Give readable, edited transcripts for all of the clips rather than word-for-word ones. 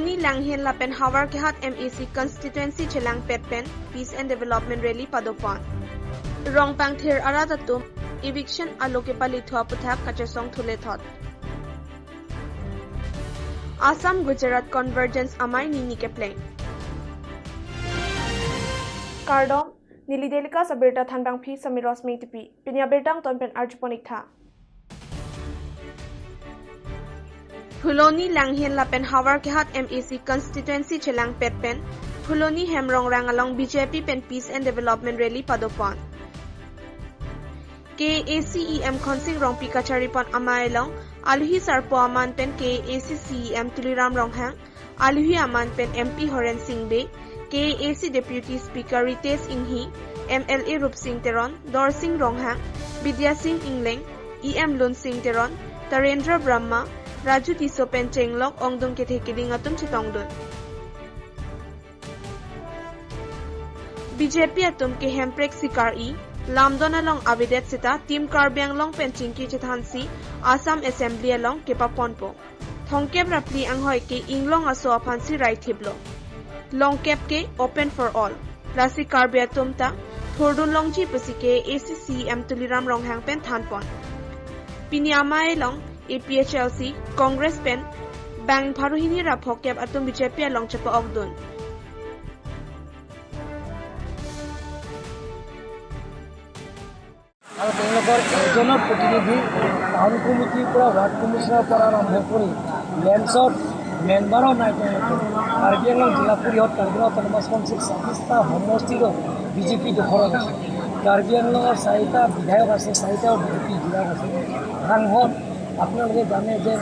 Phuloni Langhen Lapen Hawar Kehat MEC Constituency Chelang Petpen Peace and Development Rally Padopon Rongpang Thir Aratatum Eviction Aloke Palithua Puthak Kachesong Thule Thot Assam Gujarat Convergence Amai Nini Kepleng Kardom Nili Delika Sabirta Thanbang Phi Samiros Meitipi Pinya Bertang Tonpen Archiponik Tha Phuloni Langhen Lapen Hawar Kehat MEC Constituency Chelang Petpen Phuloni Hemrong Rangalong BJP Pen Peace and Development Rally Padopon KACEM Khonsing Rong Pikacharipon Amailong Aluhi Sarpo Aman Pen KACCEM Tuliram Ronghang Aluhi Aman Pen MP Horen Singh Be KAC Deputy Speaker Ritesh Inghi MLA Rup Singh Teron Dor Singh Ronghang Vidya Singh Ingleng EM Lun Singh Teron Tarendra Brahma Raju Tiso Pen Chenglok Ongdung Kethekiling Atum Chitongdun BJP Atum Ke Hemprek Sikar E Lamdon along Abidet Sita Team Karbyang Long Pen Chinki Chithansi Assam Assembly along Kepa Ponpo Thongkep Rapli Anghoi Ke Inglong Aso Apansi Right Hiblo Long Kep Ke Open for All Rasi Karbya Tumta Thordun Longji Pusike ACCM Tuliram Ronghang Pen Thanpon Pinyamai Long APHLC Congress Pen Bang Paruhini Raphokep Atum BJP along Chapa Ogdun আৰু তেওঁলোকৰ এজনৰ প্ৰতিনিধি town কমিটিৰ পৰা ward commissioner পৰা আৰম্ভ কৰি লেন্সত মেম্বাৰো নাই তেওঁলোকে কাৰ্বি আংলং জিলা পৰিষদ কাৰ্বি আংলং অট'নমাছ কাউন্সিল ২৬টা সমষ্টিৰো বিজেপি দখলত আছে কাৰ্বি আংলঙৰ ৪টা বিধায়ক আছে ৪টাও বিজেপি জিলাত আছে সাংসদ আপোনালোকে জানে যে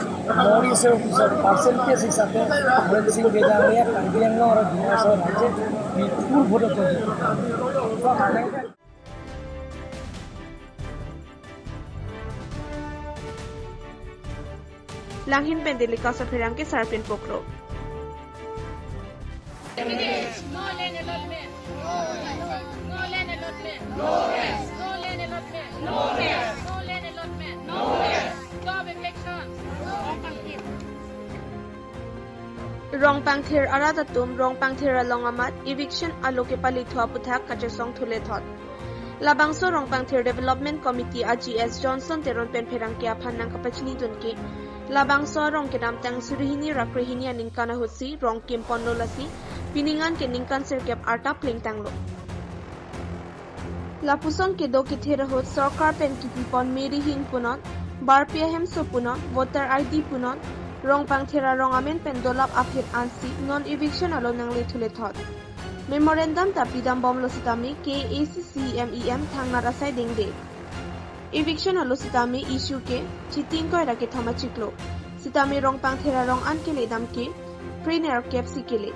নৰ্থ ইষ্টৰ পিছত পাৰ্চেণ্টেজ হিচাপে হৰেন সিং বেগাৰীয়া কাৰ্বি আংলং আৰু ডিমাচৰ ৰাজ্যে বিপুল ভোটত Langhin Pen Delika Sophiram Ke Sarpin Pokro No land allotment. No land allotment. No rest. No land allotment. No rest. No land allotment. No rest. Job eviction. Rongpang Thir Aratatum Rongpang Thir Along Amat Eviction Aloke Palithua Puthak Kachesong Thule Thot Labangso Rongpang Thir Development Committee AGS Johnson Teron Pen Pherang Ke Aphan Nang Kapachini Dunke Labangso Rong Kedam Tang Surihini Rakrihini Aninkana Hutsi Rong Kim Pondolasi Piningan ke Ningkan Sirkep Arta Pling Tanglo Lapuson ke do Kithera Hut Sarkar Pen Kitipon Meri Hing Punon Barpia Hem So Punon Voter ID Punon Rongpang Thira Rong Amen Pen Dolap Aphit Ansi Non Eviction Alo Nang Le Thule Thot Memorandum Tapidam Bom Lositami KACCEM Thangna Rasai Dingde Eviction Alo Sitami Issue ke Chiting Ko Rake Thama Chiklo Sitami Rongpang Thira Rong An Kele Dam ke Premier Cap Sikele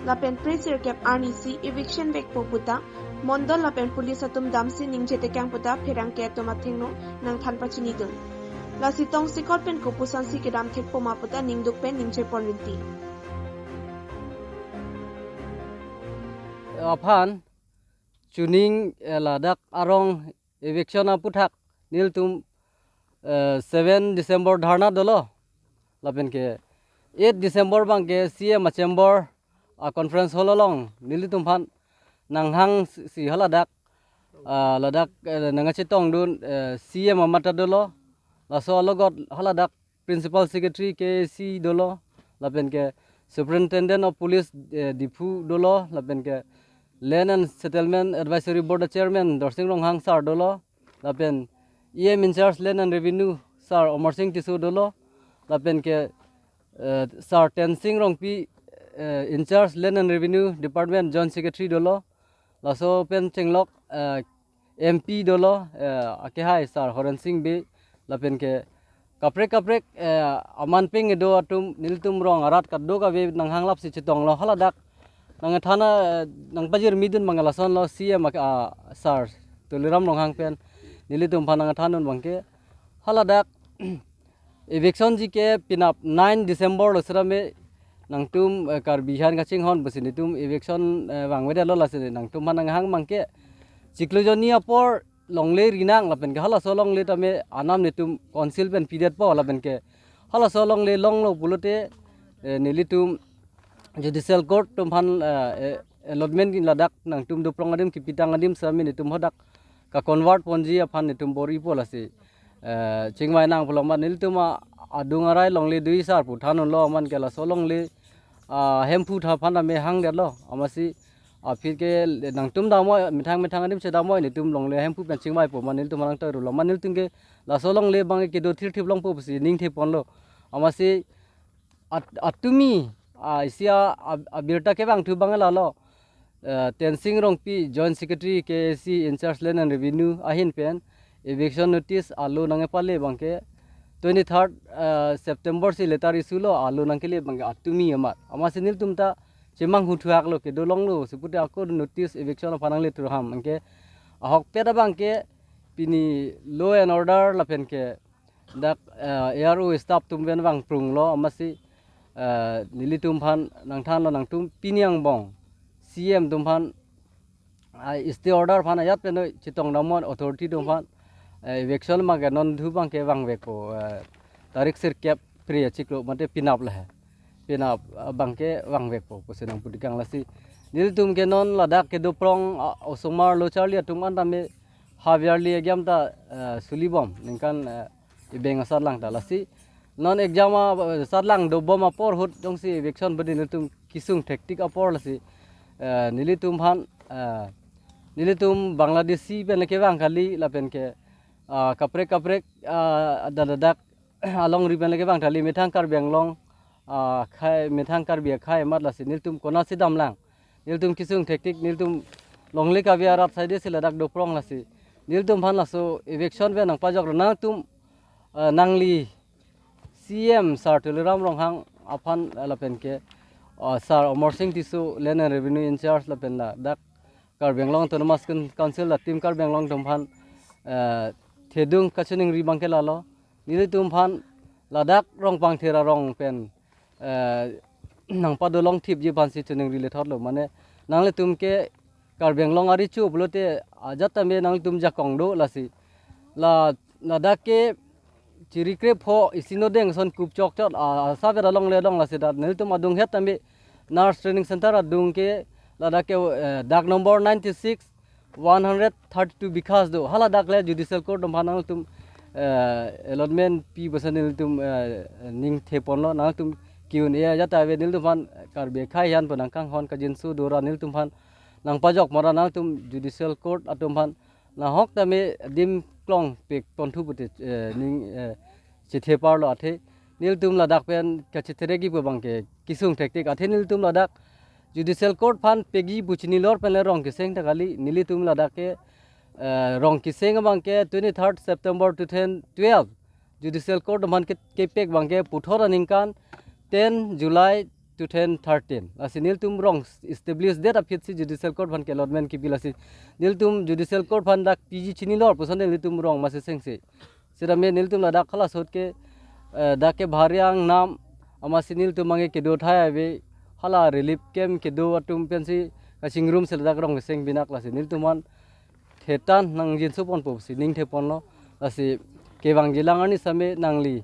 Lapen Presir Cap Arnisi Eviction Vek Poputa Mondol Lapen Police Atum Damsi Ningjete Kang Puta Pherang ke Tomathengno Nang Thanpachini Dun La Sitong Sikot Pen Kopusan Si Kedam Thek Poma Puta Ningduk Pen Ningche Ponrinti Aphan Chuning Ladak Arong Eviction Aputhak Nil tum 7 December Dharna Dolo Lapen ke 8 December Bang ke CM Chamber Conference Hall along Nilitum Phan Nanghang Si Haladak Ladak Nangachitong Dun CM Amata Dolo Laso Logot Haladak Principal Secretary KC Dolo Lapen ke Superintendent of Police Dipu Dolo Lapen ke Land and Settlement Advisory Board Chairman Dorsing Ronghang Sar Dolo Lapen EM in charge Land and Revenue Sar Omar Singh Tisu Dolo Lapen ke Sar Tensing Rongpi in charge Land and Revenue Department Joint Secretary Dolo Laso Pen Chenglok MP Dolo Akehai Sar Horen Singh Be Lapen ke Kaprek Aman Ping Do Atum Niltum Rong Arat Kaddo Ka Be Nanghang Lap Si Chitong Lo Haladak Nang Thana Nang Pajir Midun Mangalason Lo CM Sar Tuliram Ronghang Pen Nilitum Panang Thanun Bangke Haladak Eviction Ji ke Pinap 9 December Losrame Nangtum Karbihan Kaching Hon Businitum Eviction Wangweda Lo Lasine Nangtum Pananghang Mangke Ciklojonia Por Longle Rinang Lapen ke Hala Solong Le Tame Anam Nitum Council Pen Pidet Po Lapen ke Hala Solong Le Long Lo Bulute Nilitum judicial court tum phan allotment kin ladak nang tum do prong adim ki pitang adim sami ni tum hodak ka convert ponji aphan ni tum bori polasi chingmai nang pholoma nil tuma adungarai longli dui sar pu thanon lo man kela solongli hempu tha phana me hang de lo amasi phir ke nang tum da mo mithang adim se da mo ni tum longle hempu pen chingmai po manil tum nang tar lo manil tung ke la solong le bang ke do thir thip long po si ning the pon lo amasi atumi isia abirta ke bang thu bang la lo tensing rong pi joint secretary KAC in charge land and revenue ahin pen eviction notice alu nange pale bang ke 23rd September si letter issue lo alu nang ke le bang atumi amasi nil tum ta chemang hu thuak lo ke do long lo sepute akor notice eviction phanang le tur ham angke ahok pe da bang ke pini law and order la pen ke dak ARO staff tum ben bang prung lo amasi nili tum phan nang than lo nang tum piniang bong CM tum phan stay order phan ayat pe noi chitong namon authority tum phan eviction ma ga non thu bang ke bang vek po tarik sir kep pri chiklo mate pinap la hai pinap bang ke bang vek po pusinang pudikang lasi nil tum ke non ladak ke do prong osomar lo charli tum an tame havyarli exam ta sulibom ningkan ibeng asar lang ta lasi non exam sarlang do bom apor hut dong si eviction badi nil tum kisung tactic apor lasi nili tum phan nili tum bangladeshi pen ke bang kali la pen ke kaprek dadak along ri pen ke bang thali mithang kar benglong khai mithang kar bia khai mat lasi nil tum kona si damlang nil tum kisung tactic nil tum longli ka bia rat side se ladak do prong lasi nil tum phan laso eviction be nang pajok na tum nangli CM sar tuliram rong hang aphan la pen ke sar Omar Singh tisu land and revenue in charge la pen la dak kar benglong autonomous council la team kar benglong tum phan thedung kachuning ri bang ke la lo nil tum phan ladak rong pang thera rong pen nang pa do long thip ji ban si chuning ri le thot lo mane nang le tum ke kar benglong ari chu blote ajata me nang tum ja kong do la si la ladak ke chiri krep ho isino deng son kup chok chot sa vera long le dong la se dat nil tum adung het tambe nurse training center adung ke ladak ke dak number 96 132 bikas do hala dak le judicial court dom hanang tum allotment pi basan nil tum ning thepon lo nang tum kiun e jata ve nil tum han kar be khai han panang kang hon ka jinsu dora nil tum han nang pajok mara nang tum judicial court atum han na hok tame dim klong pek ton thu pute ning chithe par lo athe nil tum la dak pen ka chithere gi bang ke kisung tactic athe nil tum la dak judicial court phan pegi buchni lor pen rong ke seng ta gali nili tum la dak ke rong ki seng bang ke 23rd September 2012 judicial court man ke pek bang ke puthor ningkan 10 July 2013 lasi nil tum rong establish date of si judicial court phan ke allotment ki bilasi nil tum judicial court phan dak PG chini lor pusan nil tum rong ma se seng se sira me nil tum la dak khala sot ke dak ke bharyang nam ama sinil tum mangi ke do thaya be hala relief camp ke do atum pensi ka singrum sel dak rong seng binak lasi nil tuman thetan nang jin supon po si ning thepon lo lasi ke bang jilangani same nangli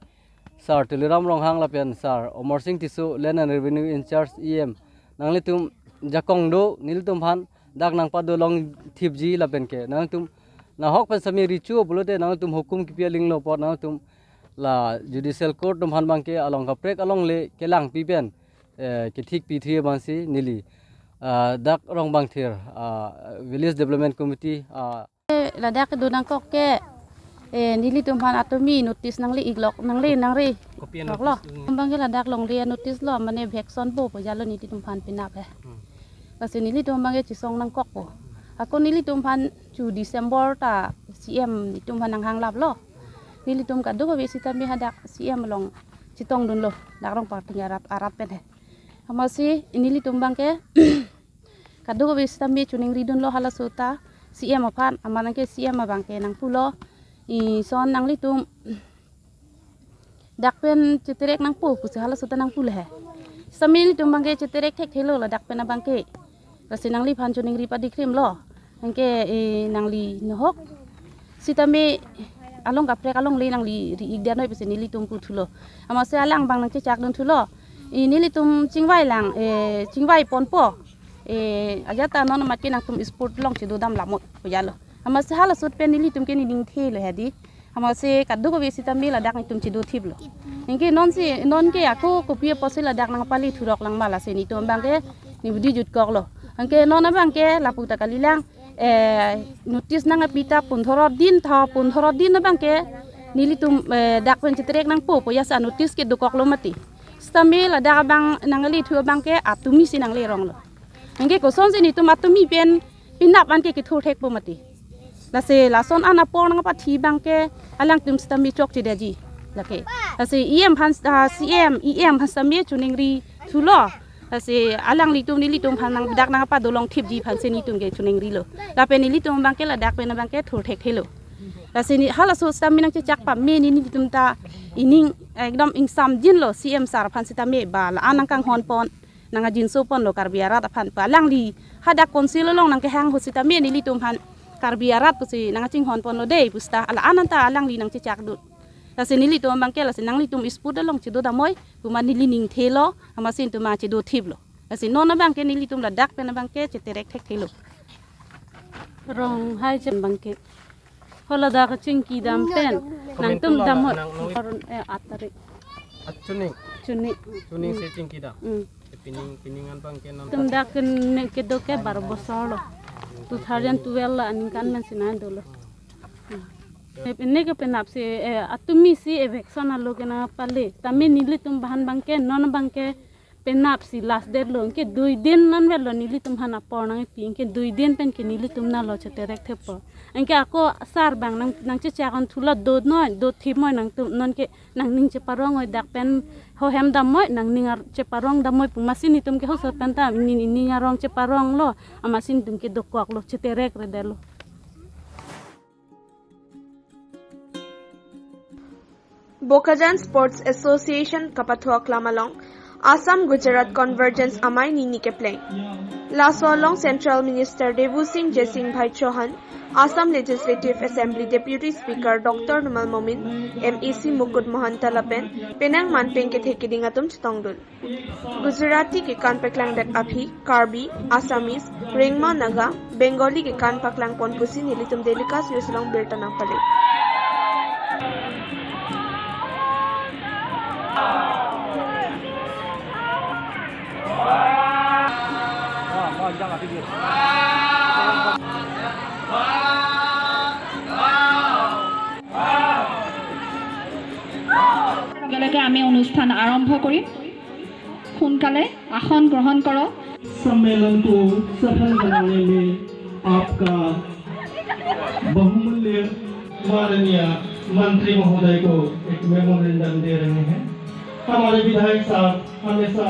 sar tuliram rong hang la pen sar Omar Singh tisu land and revenue in charge EM nangli tum jakong do nil tum phan dak nang pa do long thip ji la pen ke nang tum na hok pen same richu bolote nang tum hukum ki peling lo pot nang tum la judicial court tum han bang ke along ka prek along le kelang pi pen ke thik pi thri bang si nili dak rong bang thir village development committee la dak do nang kok ke nili tum phan atomi notice nang li iglok nang le nang ri lok lo bang ke la dak long le notice lo mane vexon po jalo ni tum phan pinap he kasi nili tum bang ke chisong nang kok po ako nili tum phan chu December ta CM ni tum phan nang hang lap lo nili tum ka do be sita mi hadak CM long chitong dun lo dak rong pa tinga arap pen he amasi nili tum bang ke kadu be sita mi chuning ridun lo hala sota CM aphan amanang ke CM bang ke nang pulo I son nang litum dakpen citerek nang pu hala sota nang pul he samil tum bang ke citerek thek thelo la dakpen bang ke rasi nang li phan chuning ri pa dikrim lo nang ke nang li nohok sitame along ka prek along le nang li ri igda noi pese nili tum pu thulo ama se alang bang nang ke chak dun thulo nilitum chingwai lang chingwai ponpo ajata non mat ke nang tum sport long chido dam lamot pujalo ama se hala sut pen nilitum ke ni ding the le hadi ama se kaddu ko besi tambi la dak ni tum chido thiblo inge non ke aku ko pie posil la dak nang pali thurok lang mala se ni tum bangke ni budi jut kok lo angke non bangke la puta kalilang notice nang apita 15 din tha 15 din bangke nilitum dak pen citrek nang po ya sa notice ke dukok lo mati stambe la dak bang nang li thu bangke atumi sinang le rong lo angke ko son se ni tum atumi pen pinap anke ke thu thek po mati la se la son ana por nang pa thi bangke alang tum stambe chok ti daji lake la se em han cm em han stambe chuning ri thulo Kasi alang litum han nang dak nang pa dolong thip ji phan se ni tum ge chuning ri lo la pe ni litum bangke la dak pe na bangke thur thek thelo la se ni hala so stam minang chak pa me ni litum ta ining ekdom insam jin lo cm sar phan sita me ba la anang kang hon pon nang jin so pon lo karbiara ta phan pa lang li hada konsil long nang ke hang ho sita me ni litum han karbiara pu si nang ching hon pon lo dei pusta ala ananta alang li nang chak dut la se ni litum bangke la se nang litum isput long chido da moy kuma ni lining thelo ama sin tuma chido thiblo la se non bangke ni litum la dak pe na bangke cheterek thek thelo rong hai chen bangke hola da ka chingki dam pen nang tum dam hot atari chuning se chingki da piningan bangke non tum da ken ke do ke bar bosolo 2012 la anin kan men sinan dolo ne ke penap se atumi si evexon alo ke na pale tami nili tum bahan bangke non bangke penap si last date lo ke 2 din non velo nili tum hana pornang pi ke 2 din pen ke nili tum na lo cheterek thepo anke ako sar bang nang che chakon thula do no do thi moi nang tum non ke nang ning che parong oi dak pen ho hem dam moi nang ningar che parong dam moi pu masin ni tum ke ho sar pen ta ni ningarong che parong lo amasin tum ke dokok lo cheterek re delo Bokajan Sports Association Kapathua Klamalong Assam Gujarat Convergence Amai Nini ke playing Laswalong Central Minister Devu Singh Jesing Bhai Chauhan Assam Legislative Assembly Deputy Speaker Dr. Numal Momin MEC Mukut Mohanta Lapen Penang Manpeng ke thekiding atum chitongdul Gujarati ke kan paklang dak aphi Karbi Assamese Ringma Naga Bengali ke kan paklang ponpusi nilitum delikas yuslong bertanang pale আমি অনুষ্ঠান আৰম্ভ কৰিম সোনকালে আসন গ্ৰহণ কৰক सम्मेलन को सफल बनाने में आपका बहुमूल्य माननीय मंत्री महोदय को एक मेमोरेंडम दे रहे हैं हमारे विधायक साहब हमेशा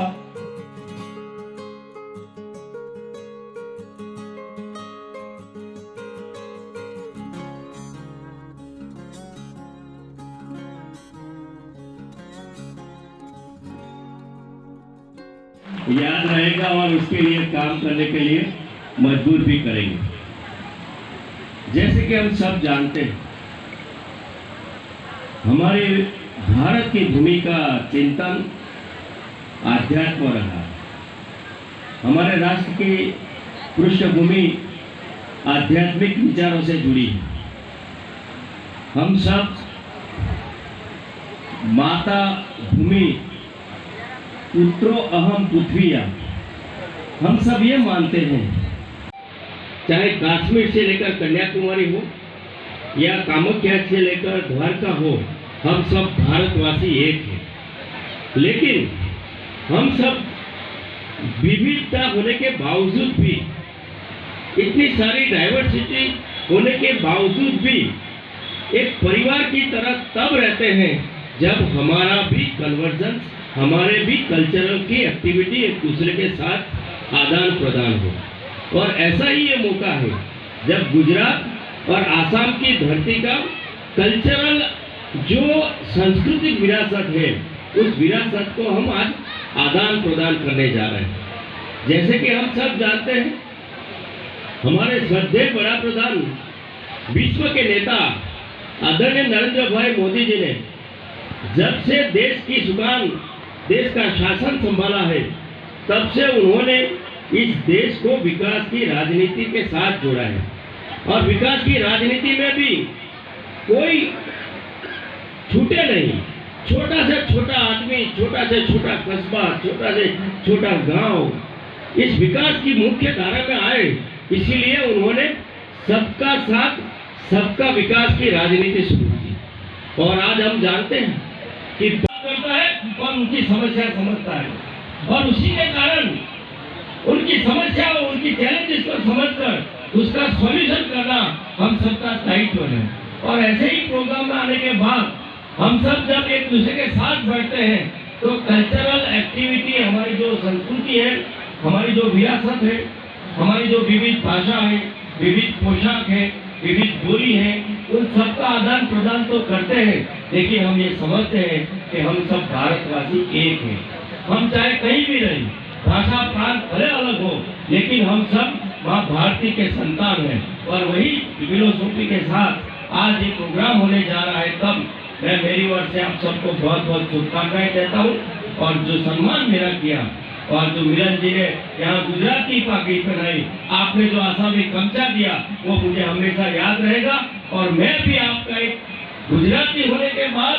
याद रहेगा और उसके लिए काम करने के लिए मजबूर भी करेंगे। जैसे कि हम सब जानते हैं हमारे भारत की भूमि का चिंतन आध्यात्म रहा। हमारे राष्ट्र की पृष्ठभूमि आध्यात्मिक विचारों से जुड़ी है। हम सब माता भूमि पुत्रो अहम पृथ्वीया हम सब ये मानते हैं, चाहे कश्मीर से लेकर कन्याकुमारी हो या कामाख्या से लेकर द्वारका हो, हम सब भारतवासी एक हैं। लेकिन हम सब विविधता होने के बावजूद भी, इतनी सारी डाइवर्सिटी होने के बावजूद भी एक परिवार की तरह तब रहते हैं जब हमारा भी कन्वर्जेंस, हमारे भी कल्चरल की एक्टिविटी एक दूसरे के साथ आदान प्रदान हो। और ऐसा ही ये मौका है जब गुजरात और आसाम की धरती का कल्चरल जो सांस्कृतिक विरासत है, उस विरासत को हम आज आदान प्रदान करने जा रहे हैं। जैसे कि हम सब जानते हैं, हमारे श्रद्धेय बड़ा प्रधान, विश्व के नेता आदरणीय नरेंद्र भाई मोदी जी ने जब से देश की सुकान देश का शासन संभाला है, तब से उन्होंने इस देश को विकास की राजनीति के साथ जोड़ा है। और विकास की राजनीति में भी कोई छूटे नहीं। छोटा से छोटा आदमी, छोटा से छोटा कस्बा, छोटा से छोटा गांव इस विकास की मुख्य धारा में आए। इसीलिए उन्होंने सबका साथ सबका विकास की राजनीति शुरू की। और आज हम जानते हैं कि बात करता है और उनकी समस्या समझता है, और उसी के कारण उनकी समस्या और उनकी चैलेंजेस को समझकर उसका सॉल्यूशन करना हम सबका दायित्व है। और ऐसे ही प्रोग्राम में आने के बाद हम सब जब एक दूसरे के साथ बैठते हैं तो कल्चरल एक्टिविटी, हमारी जो संस्कृति है, हमारी जो विरासत है, हमारी जो विविध भाषा है, विविध पोशाक है, विविध बोली है, उन सबका आदान प्रदान तो करते हैं, लेकिन हम ये समझते हैं कि हम सब भारतवासी एक हैं। हम चाहे कहीं भी रहें, भाषा प्रांत भले अलग हो, लेकिन हम सब माँ भारती के संतान हैं। और वही फिलोसॉफी के साथ आज ये प्रोग्राम होने जा रहा है। तब मैं मेरी ओर से आप सबको बहुत बहुत शुभकामनाएं देता हूँ। और जो सम्मान मेरा किया और जो मिलन जी ने यहाँ गुजराती पागड़ी पहनाई, आपने जो आसामी गमछा दिया, वो मुझे हमेशा याद रहेगा। और मैं भी आपका एक गुजराती होने के बाद,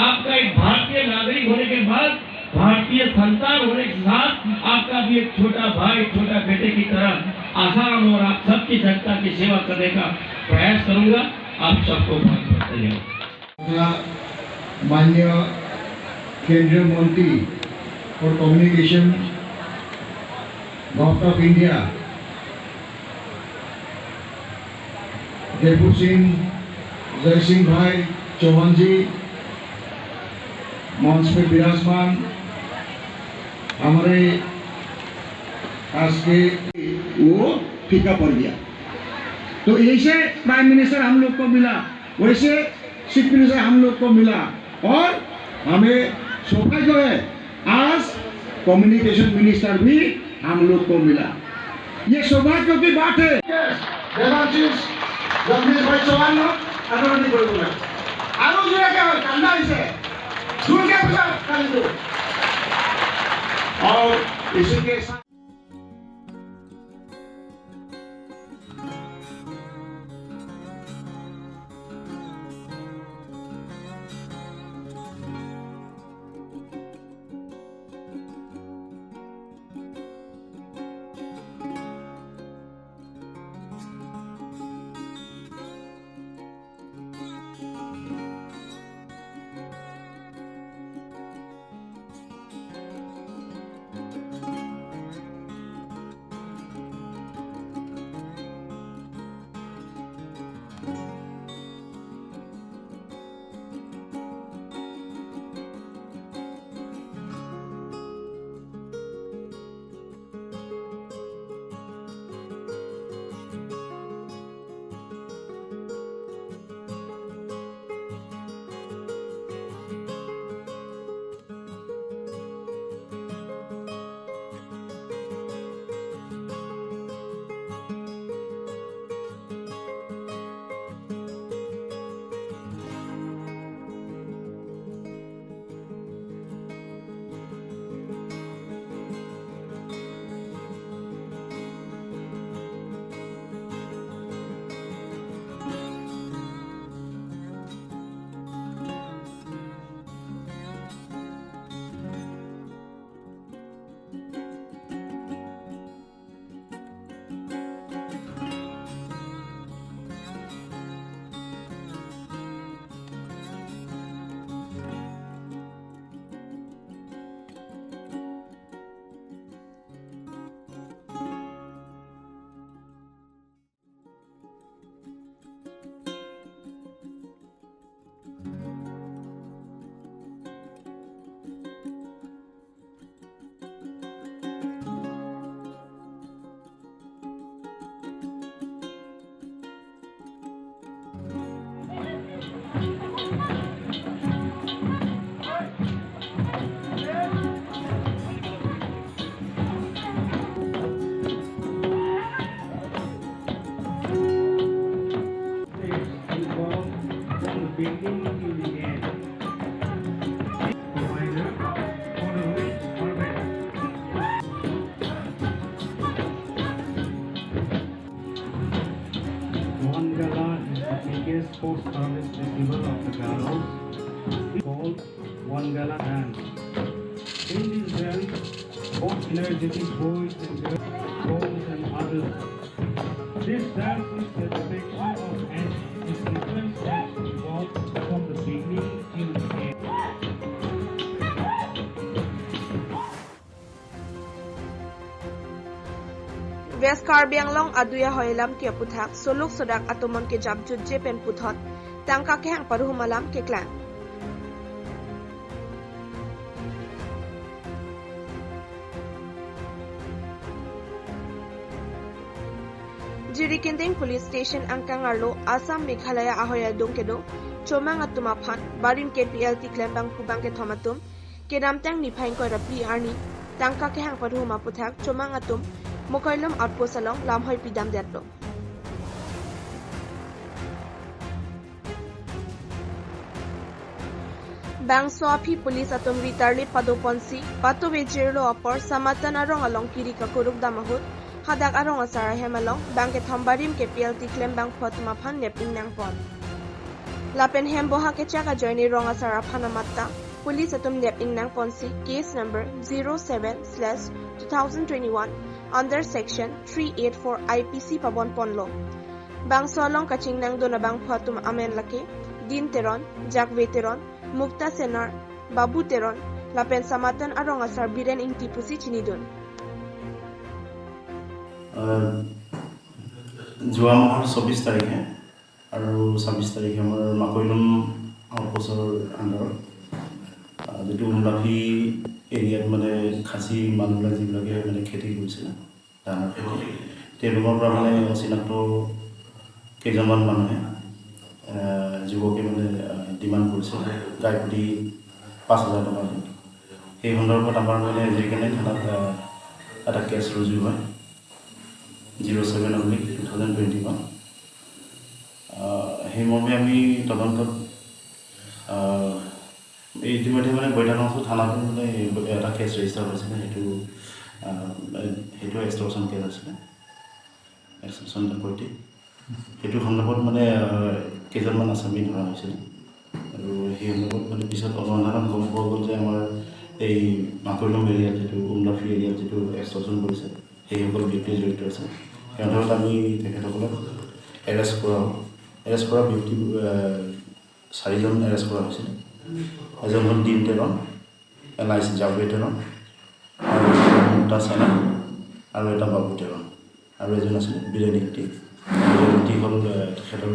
आपका एक भारतीय नागरिक होने के बाद, भारतीय संतान होने के साथ आपका भी एक छोटा भाई, छोटा बेटे की तरह आसान और आप सबकी जनता की सेवा करने का प्रयास करूंगा। आप सबको बहुत बहुत धन्यवाद। माननीय केंद्रीय मंत्री for communication government of India Devpur Singh, जय सिंह भाई चौहान जी मंच पे विराजमान, हमारे आज के वो फीका पड़ गया। तो ऐसे प्राइम मिनिस्टर हम लोग को मिला, वैसे चीफ मिनिस्टर हम लोग को मिला, और हमें सौभाग्य है आज कम्युनिकेशन मिनिस्टर भी हम लोग को मिला। ये सौभाग्य की बात है। देवांशीष जगदीश भाई चौहान अनुरोध करूंगा आरो जुड़ा क्या है कांदा इसे जुड़ के कर दो। और इसी के साथ biggest post-harvest festival of the Garos, called Wangala Dance. In this dance, both energetic boys and girls, boys and adults. This dance is a depiction of an different steps involved from the beginning till the end. West Karbi Anglong aduya hoilam ke puthak soluk sodak atomon ke jabjut je pen puthot tangka ke hang paruhumalam ke klan. Jirikinding Police Station Angkangarlo Assam Meghalaya ahoya dongkedo chomang atumaphan barim ke PLT klembang pubang ke thomatum ke namtang niphain ko rapi arni tangka ke hang paruhuma puthak chomang atum Mokoilom outpost along Lamhoi Pidam Detlo. Bang Swapi Police Atom Ritarli Padoponsi, Pato Vejirlo Opor, Samatan Arong along Kirika Kuruk Damahut, Hadak Arong Asara Hemalong, Bank at Hombarim ke PLT Klembang Potumapan Neping Nangpon. Lapen Hemboha ke Chaka Joini Rong Asara Panamata, Police Atom Neping Nangponsi, case number 07/2021. Under Section 384 IPC Pabon Ponlo. Bang Solong Kaching Nang Donabang Patum Amen Lake, Din Teron, Jack Veteron, Mukta Senar, Babu Teron, Lapen Samatan Arong Asar Biren in Tipusi Chinidun. যোৱা মাহৰ 24 তাৰিখে আৰু 26 তাৰিখে আমাৰ মাকৈলম আউটপোষ্টৰ আণ্ডাৰত যেটো উমলাফি এৰিয়াত মানে খাচী মানুহবিলাক যিবিলাকে মানে খেতি কৰিছিলে ধানৰ খেতি তেওঁলোকৰ পৰা মানে অচিনাক্ত কেইজনমান মানুহে যুৱকে মানে ডিমাণ্ড কৰিছিল গাই প্ৰতি 5,000 টকা সেই সন্দৰ্ভত আমাৰ মানে যিকেনে থানাত এটা কেছ ৰুজু হয় 07/2021 সেই মৰ্মে আমি তদন্তত ইতিমধ্যে মানে বৈঠানংশ থানাত মানে এটা কেছ ৰেজিষ্টাৰ হৈছিলে সেইটো এক্সটৰ্চন কেছ আছিলে এক্সটৰ্চন ডকাইতি সেইটো সন্দৰ্ভত মানে কেইজনমান আসামী ধৰা হৈছিল আৰু সেই সন্দৰ্ভত মানে পিছত অনুসন্ধানত গম পোৱা গ'ল যে আমাৰ এই মাকৈলম এৰিয়াত যিটো উমলাফি এৰিয়াত যিটো এক্সটৰ্চন কৰিছে সেইসকল ব্যক্তি জড়িত আছে সিহঁতক আমি তেখেতসকলক এৰেষ্ট কৰা ব্যক্তি 4জন এৰেষ্ট কৰা হৈছিল এজন হ'ল দিন তেৰণ LIC জাভে তেৰণ আৰু মুক্তা সেনা আৰু এটা বাবু তেৰণ আৰু এজন আছিল বিৰেনিকটি হ'ল তেখেতৰ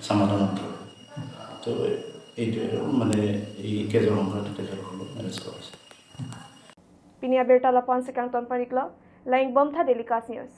সমাধানত তো এইটো মানে এই কেজৰ সংক্ৰান্ত তেখেতসকলক এৰেষ্ট কৰা হৈছে Pinia Bertala Ponce Kang Ton Pariklo, Laing Bomtha Delikas News.